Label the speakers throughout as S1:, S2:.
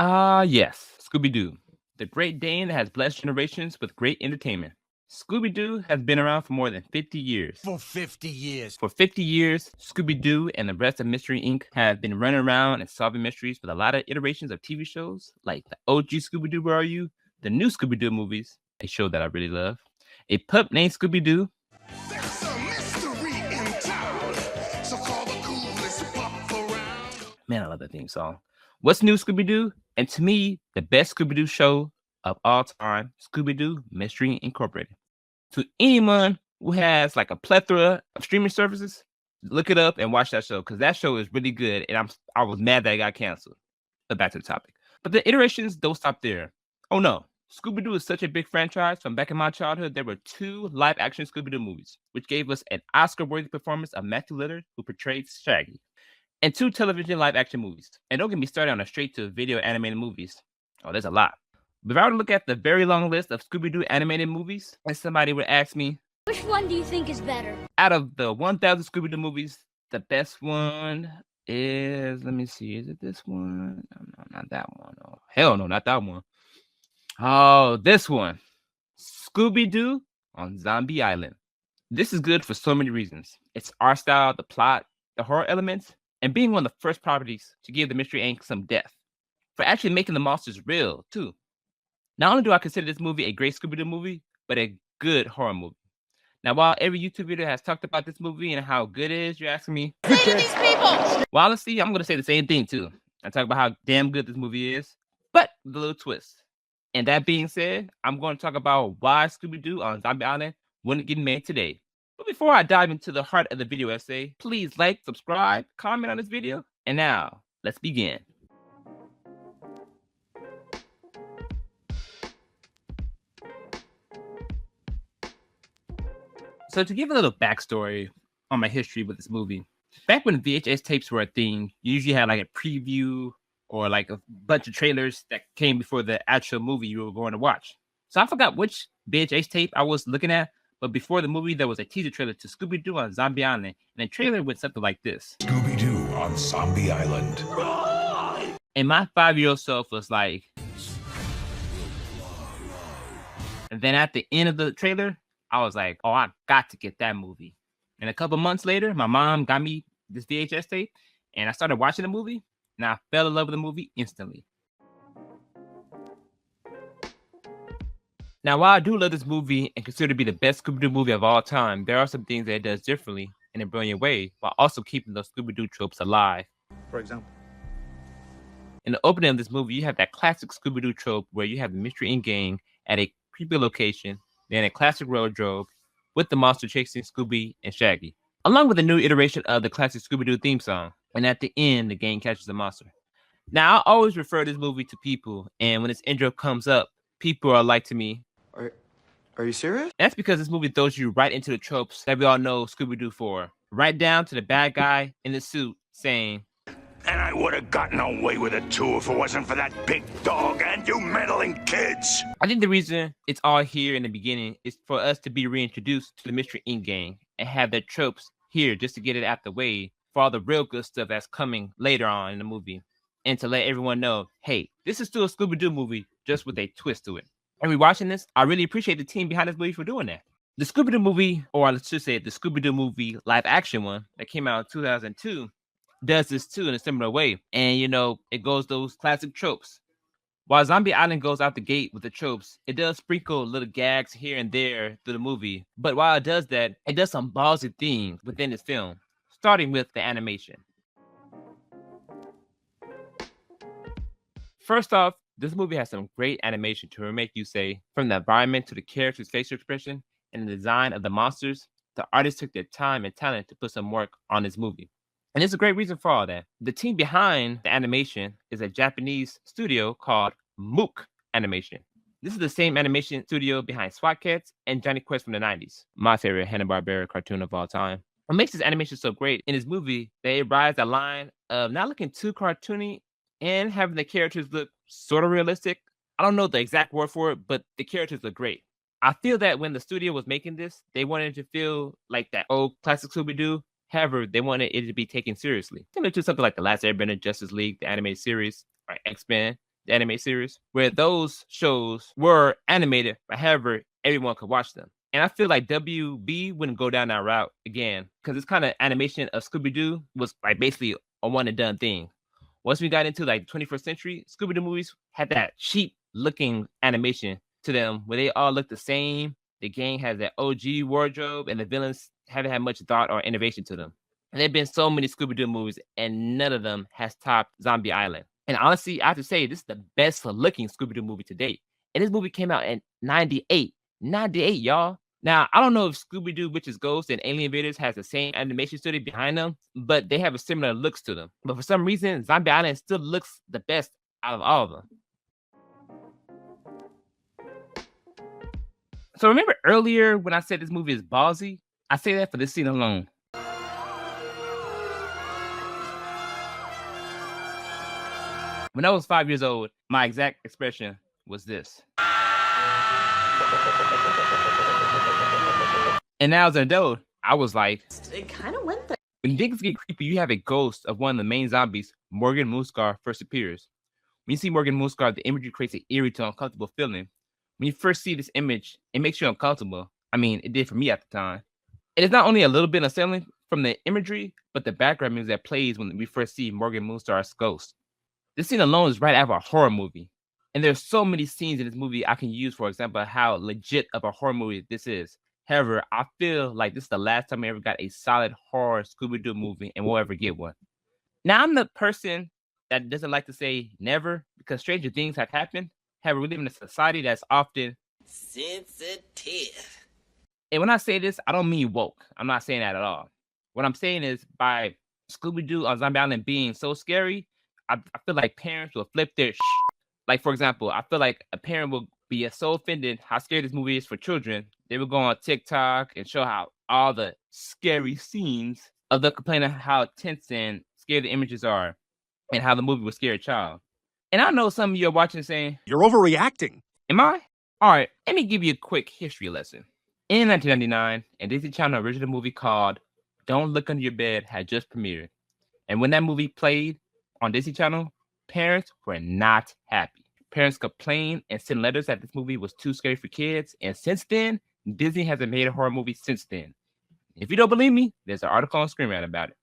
S1: Yes, Scooby-Doo, the Great Dane that has blessed generations with great entertainment. Scooby-Doo has been around for more than 50 years.
S2: For 50 years.
S1: For 50 years, Scooby-Doo and the rest of Mystery Inc. have been running around and solving mysteries with a lot of iterations of TV shows like the OG Scooby-Doo Where Are You?, the new Scooby-Doo movies, a show that I really love, a pup named Scooby-Doo.
S2: There's a mystery in town, so call the coolest pup around.
S1: Man, I love that theme song. What's new, Scooby-Doo? And to me, the best Scooby-Doo show of all time, Scooby-Doo Mystery Incorporated. To anyone who has like a plethora of streaming services, look it up and watch that show because that show is really good. And I was mad that it got canceled. But back to the topic. But the iterations don't stop there. Oh no, Scooby-Doo is such a big franchise. From back in my childhood, there were 2 live-action Scooby-Doo movies, which gave us an Oscar-worthy performance of Matthew Lillard, who portrayed Shaggy, and 2 television live-action movies. And don't get me started on the straight-to-video animated movies. Oh, there's a lot. But if I were to look at the very long list of Scooby-Doo animated movies, and somebody would ask me,
S3: which one do you think is better?
S1: out of the 1,000 Scooby-Doo movies, the best one is, let me see, is it this one? No, not that one. Oh, hell no, not that one. Oh, this one. Scooby-Doo on Zombie Island. This is good for so many reasons. It's art style, the plot, the horror elements, and being one of the first properties to give the Mystery Inc. some depth. For actually making the monsters real, too. Not only do I consider this movie a great Scooby-Doo movie, but a good horror movie. Now, while every YouTube video has talked about this movie and how good it is, you're asking me,
S3: Say to these people!
S1: well, honestly, I'm going to say the same thing, too. I talk about how damn good this movie is, but with a little twist. And that being said, I'm going to talk about why Scooby-Doo on Zombie Island wouldn't get made today. But before I dive into the heart of the video essay, please like, subscribe, comment on this video, and now, let's begin. So to give a little backstory on my history with this movie, back when VHS tapes were a thing, you usually had like a preview or like a bunch of trailers that came before the actual movie you were going to watch. So I forgot which VHS tape I was looking at, but before the movie, there was a teaser trailer to Scooby-Doo on Zombie Island, and the trailer went something like this.
S4: Scooby-Doo on Zombie Island.
S1: And my 5-year-old self was like, and then at the end of the trailer, I was like, oh, I got to get that movie. And a couple months later, my mom got me this VHS tape, and I started watching the movie, and I fell in love with the movie instantly. Now, while I do love this movie and consider it to be the best Scooby-Doo movie of all time, there are some things that it does differently in a brilliant way, while also keeping those Scooby-Doo tropes alive.
S5: For example?
S1: In the opening of this movie, you have that classic Scooby-Doo trope where you have the Mystery Inc. gang at a creepy location, then a classic wardrobe with the monster chasing Scooby and Shaggy, along with a new iteration of the classic Scooby-Doo theme song. And at the end, the gang catches the monster. Now, I always refer this movie to people, and when this intro comes up, people are like to me,
S5: Are you serious?
S1: that's because this movie throws you right into the tropes that we all know Scooby-Doo for. Right down to the bad guy in the suit saying,
S4: And I would have gotten away with it too if it wasn't for that big dog and you meddling kids.
S1: I think the reason it's all here in the beginning is for us to be reintroduced to the Mystery Inc. gang and have their tropes here just to get it out the way for all the real good stuff that's coming later on in the movie. And to let everyone know, hey, this is still a Scooby-Doo movie just with a twist to it. And rewatching this, I really appreciate the team behind this movie for doing that. The Scooby-Doo movie, or I should say the Scooby-Doo movie live action one that came out in 2002, does this too in a similar way. And, you know, it goes those classic tropes. While Zombie Island goes out the gate with the tropes, it does sprinkle little gags here and there through the movie. But while it does that, it does some ballsy things within this film, starting with the animation. First off, this movie has some great animation to make you say, from the environment to the character's facial expression and the design of the monsters, the artists took their time and talent to put some work on this movie. And there's a great reason for all that. The team behind the animation is a Japanese studio called Mook Animation. This is the same animation studio behind SWAT Cats and Johnny Quest from the 90s, my favorite Hanna-Barbera cartoon of all time. What makes this animation so great in this movie, they rides a line of not looking too cartoony and having the characters look sort of realistic. I don't know the exact word for it, but the characters look great. I feel that when the studio was making this, they wanted to feel like that old classic Scooby-Doo. However, they wanted it to be taken seriously, similar to something like The Last Airbender, Justice League, the animated series, or X-Men. the anime series, where those shows were animated, but however, everyone could watch them. And I feel like WB wouldn't go down that route again because this kind of animation of Scooby Doo was like basically a one and done thing. Once we got into like 21st century, Scooby Doo movies had that cheap looking animation to them where they all look the same. The gang has that OG wardrobe, and the villains haven't had much thought or innovation to them. And there have been so many Scooby Doo movies, and none of them has topped Zombie Island. And honestly, I have to say, this is the best looking Scooby Doo movie to date. And this movie came out in 98. 98, y'all. Now, I don't know if Scooby Doo Witches Ghosts and Alien Invaders has the same animation studio behind them, but they have a similar looks to them. But for some reason, Zombie Island still looks the best out of all of them. So remember earlier when I said this movie is ballsy? I say that for this scene alone. When I was 5 years old, my exact expression was this. And now as an adult, I was like,
S6: it kind of went there.
S1: When things get creepy, you have a ghost of one of the main zombies, Morgan Mooscar, first appears. When you see Morgan Mooscar, the imagery creates an eerie to uncomfortable feeling. When you first see this image, it makes you uncomfortable. I mean, it did for me at the time. And it's not only a little bit unsettling from the imagery, but the background music that plays when we first see Morgan Mooscar's ghost. This scene alone is right out of a horror movie. And there's so many scenes in this movie I can use, for example, how legit of a horror movie this is. However, I feel like this is the last time I ever got a solid horror Scooby-Doo movie and we'll ever get one. Now, I'm the person that doesn't like to say never because stranger things have happened. However, we live in a society that's often
S6: sensitive.
S1: And when I say this, I don't mean woke. I'm not saying that at all. What I'm saying is by Scooby-Doo on Zombie Island being so scary, I feel like parents will flip their Like, for example, I feel like a parent will be so offended how scary this movie is for children. They will go on TikTok and show how all the scary scenes of the complaining how tense and scary the images are and how the movie will scare a child. And I know some of you are watching saying,
S7: "You're overreacting."
S1: Am I? All right, let me give you a quick history lesson. In 1999, a Disney Channel original movie called Don't Look Under Your Bed had just premiered. And when that movie played on Disney Channel, parents were not happy. Parents complained and sent letters that this movie was too scary for kids. And since then, Disney hasn't made a horror movie since then. If you don't believe me, there's an article on Screen Rant about it.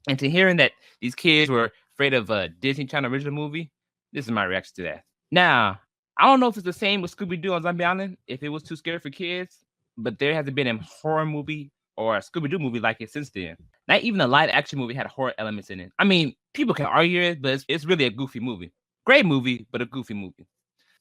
S1: And to hearing that these kids were afraid of a Disney Channel original movie, this is my reaction to that. Now, I don't know if it's the same with Scooby-Doo on Zombie Island, if it was too scary for kids, but there hasn't been a horror movie or a Scooby-Doo movie like it since then. Not even a live action movie had horror elements in it. I mean, people can argue it, but it's really a goofy movie. Great movie, but a goofy movie.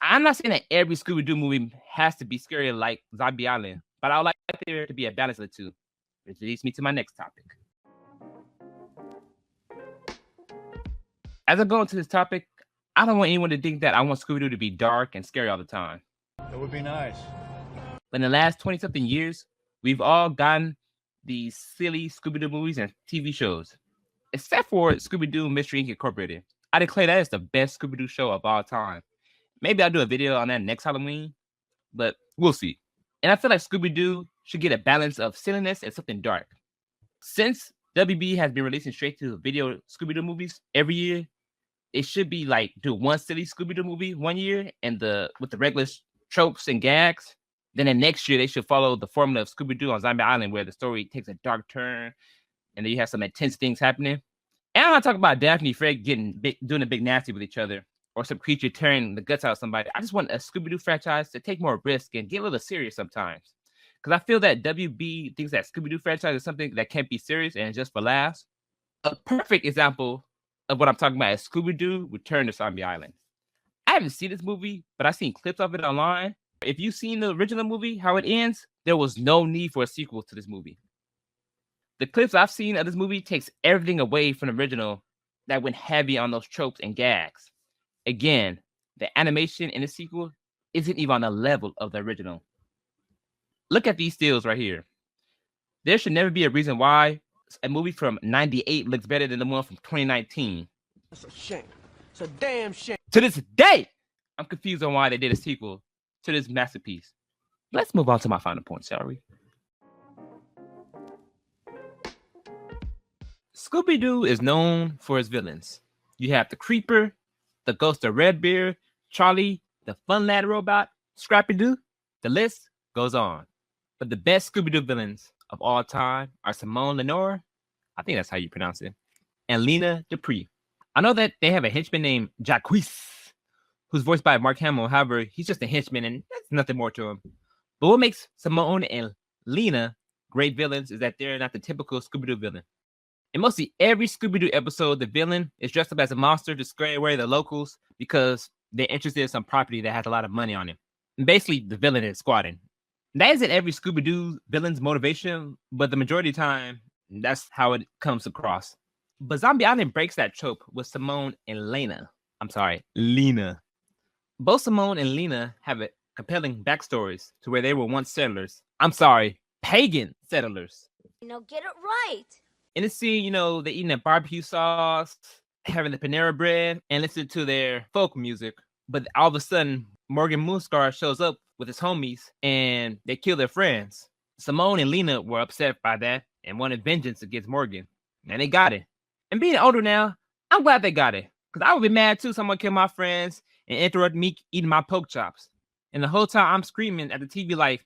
S1: I'm not saying that every Scooby-Doo movie has to be scary like Zombie Island, but I would like there to be a balance of the two, which leads me to my next topic. As I go into this topic, I don't want anyone to think that I want Scooby-Doo to be dark and scary all the time.
S7: That would be nice.
S1: But in the last 20-something years, we've all gotten these silly Scooby-Doo movies and TV shows. Except for Scooby-Doo Mystery Inc. Incorporated. I declare that is the best Scooby-Doo show of all time. Maybe I'll do a video on that next Halloween, but we'll see. And I feel like Scooby-Doo should get a balance of silliness and something dark. Since WB has been releasing straight-to-video Scooby-Doo movies every year, it should be like do one silly Scooby-Doo movie one year and with the regular tropes and gags. Then the next year they should follow the formula of Scooby-Doo on Zombie Island, where the story takes a dark turn and then you have some intense things happening. And I'm not talking about Daphne and Fred doing a big nasty with each other or some creature tearing the guts out of somebody. I just want a Scooby-Doo franchise to take more risk and get a little serious sometimes. Because I feel that WB thinks that Scooby-Doo franchise is something that can't be serious and just for laughs. A perfect example of what I'm talking about is Scooby-Doo Return to Zombie Island. I haven't seen this movie, but I've seen clips of it online. If you've seen the original movie, how it ends, there was no need for a sequel to this movie. The clips I've seen of this movie takes everything away from the original that went heavy on those tropes and gags. Again, the animation in the sequel isn't even on the level of the original. Look at these stills right here. There should never be a reason why a movie from 98 looks better than the one from 2019.
S8: That's a shame. It's a damn shame.
S1: To this day, I'm confused on why they did a sequel to this masterpiece. Let's move on to my final point, shall we? Scooby-Doo is known for its villains. You have the Creeper, the ghost of Redbeard, Charlie, the Fun Lad robot, Scrappy-Doo. The list goes on. But the best Scooby-Doo villains of all time are Simone Lenore, I think that's how you pronounce it, and Lena Dupree. I know that they have a henchman named Jacques, who's voiced by Mark Hamill. However, he's just a henchman and there's nothing more to him. But what makes Simone and Lena great villains is that they're not the typical Scooby-Doo villain. In mostly every Scooby-Doo episode, the villain is dressed up as a monster to scare away the locals because they're interested in some property that has a lot of money on it. And basically, the villain is squatting. That isn't every Scooby-Doo villain's motivation, but the majority of the time, that's how it comes across. But Zombie Island breaks that trope with Simone and Lena. Lena. Both Simone and Lena have a compelling backstories to where they were once settlers. Pagan settlers.
S3: Get it right.
S1: In the scene, they eating that barbecue sauce, having the Panera bread, and listening to their folk music. But all of a sudden, Morgan Moonscar shows up with his homies, and they kill their friends. Simone and Lena were upset by that and wanted vengeance against Morgan. And they got it. And being older now, I'm glad they got it. Because I would be mad too, someone killed my friends and interrupt me eating my pork chops. And the whole time I'm screaming at the TV like,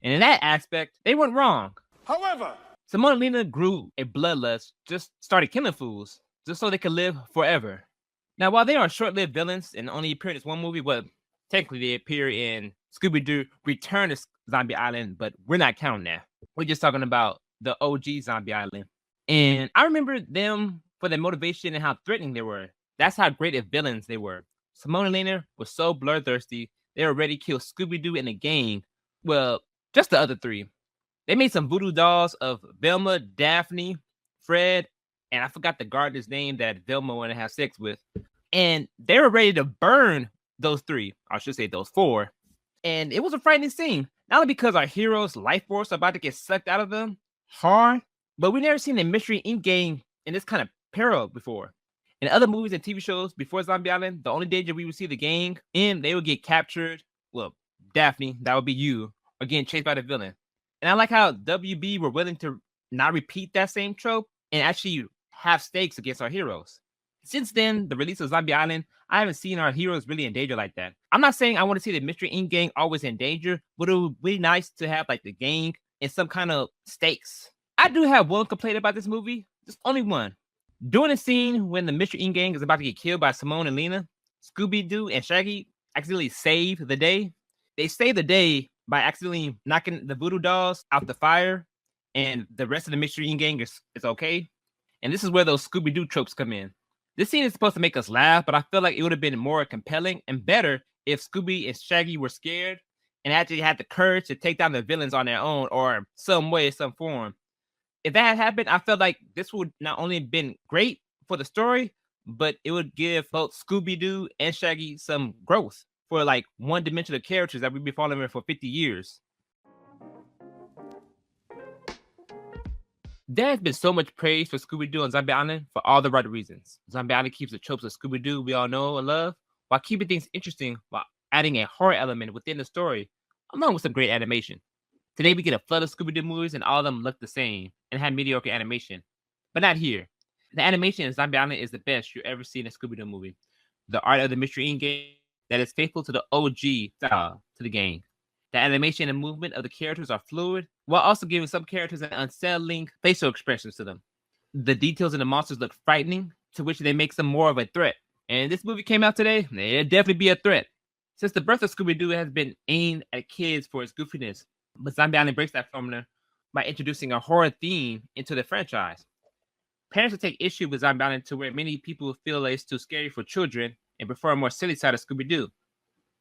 S1: and in that aspect, they weren't wrong.
S7: However,
S1: Simone and Lena grew a bloodlust, just started killing fools, just so they could live forever. Now, while they are short-lived villains and only appear in this one movie, well, technically they appear in Scooby-Doo Return to Zombie Island, but we're not counting that. We're just talking about the OG Zombie Island. And I remember them for their motivation and how threatening they were. That's how great of villains they were. Simone and Lena were so bloodthirsty, they were ready to kill Scooby-Doo and the gang. Well, just the other three. They made some voodoo dolls of Velma, Daphne, Fred, and I forgot the gardener's name that Velma wanted to have sex with. And they were ready to burn those three. I should say those four. And it was a frightening scene. Not only because our heroes' life force are about to get sucked out of them hard, but we never seen a Mystery Inc. game in this kind of peril before. In other movies and TV shows before Zombie Island, the only danger we would see the gang in, they would get captured. Well, Daphne, that would be you, or getting chased by the villain. And I like how WB were willing to not repeat that same trope and actually have stakes against our heroes. Since then, the release of Zombie Island, I haven't seen our heroes really in danger like that. I'm not saying I want to see the Mystery Inc. gang always in danger, but it would be nice to have like the gang in some kind of stakes. I do have one complaint about this movie, just only one. During the scene when the Mystery Inc. gang is about to get killed by Simone and Lena, Scooby-Doo and Shaggy accidentally save the day. They save the day by accidentally knocking the voodoo dolls out the fire, and the rest of the Mystery Inc. gang is okay. And this is where those Scooby-Doo tropes come in. This scene is supposed to make us laugh, but I feel like it would have been more compelling and better if Scooby and Shaggy were scared and actually had the courage to take down the villains on their own or some way, some form. If that had happened, I felt like this would not only have been great for the story, but it would give both Scooby-Doo and Shaggy some growth for like one-dimensional characters that we've been following for 50 years. There has been so much praise for Scooby-Doo and Zombie Island for all the right reasons. Zombie Island keeps the tropes of Scooby-Doo we all know and love, while keeping things interesting while adding a horror element within the story, along with some great animation. Today we get a flood of Scooby-Doo movies and all of them look the same and have mediocre animation. But not here. The animation in Zombie Island is the best you've ever seen in a Scooby-Doo movie. The art of the Mystery Inc. game that is faithful to the OG style to the game. The animation and movement of the characters are fluid, while also giving some characters an unsettling facial expressions to them. The details in the monsters look frightening, to which they make them more of a threat. And this movie came out today, it'd definitely be a threat. Since the birth of Scooby-Doo has been aimed at kids for its goofiness, but Zombie Island breaks that formula by introducing a horror theme into the franchise. Parents will take issue with Zombie Island to where many people feel like it's too scary for children and prefer a more silly side of Scooby-Doo.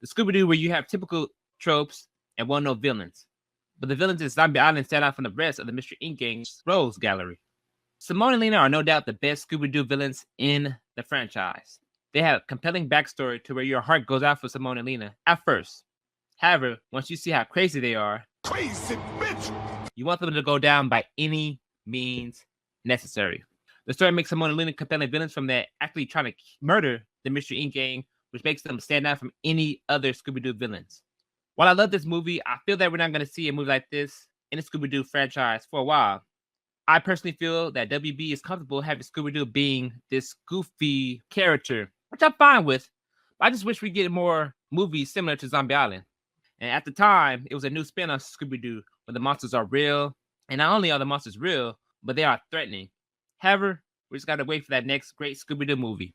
S1: The Scooby-Doo where you have typical tropes and well-known villains. But the villains in Zombie Island stand out from the rest of the Mystery Inc. gang's rogues gallery. Simone and Lena are no doubt the best Scooby-Doo villains in the franchise. They have a compelling backstory to where your heart goes out for Simone and Lena at first. However, once you see how crazy they are,
S2: Crazy bitch!
S1: you want them to go down by any means necessary. The story makes Simone and Lena compelling villains from their actually trying to murder the Mystery Inc. gang, which makes them stand out from any other Scooby-Doo villains. While I love this movie, I feel that we're not going to see a movie like this in the Scooby-Doo franchise for a while. I personally feel that WB is comfortable having Scooby-Doo being this goofy character, which I'm fine with. I just wish we get more movies similar to Zombie Island. And at the time, it was a new spin on Scooby-Doo where the monsters are real. And not only are the monsters real, but they are threatening. However, we just got to wait for that next great Scooby-Doo movie.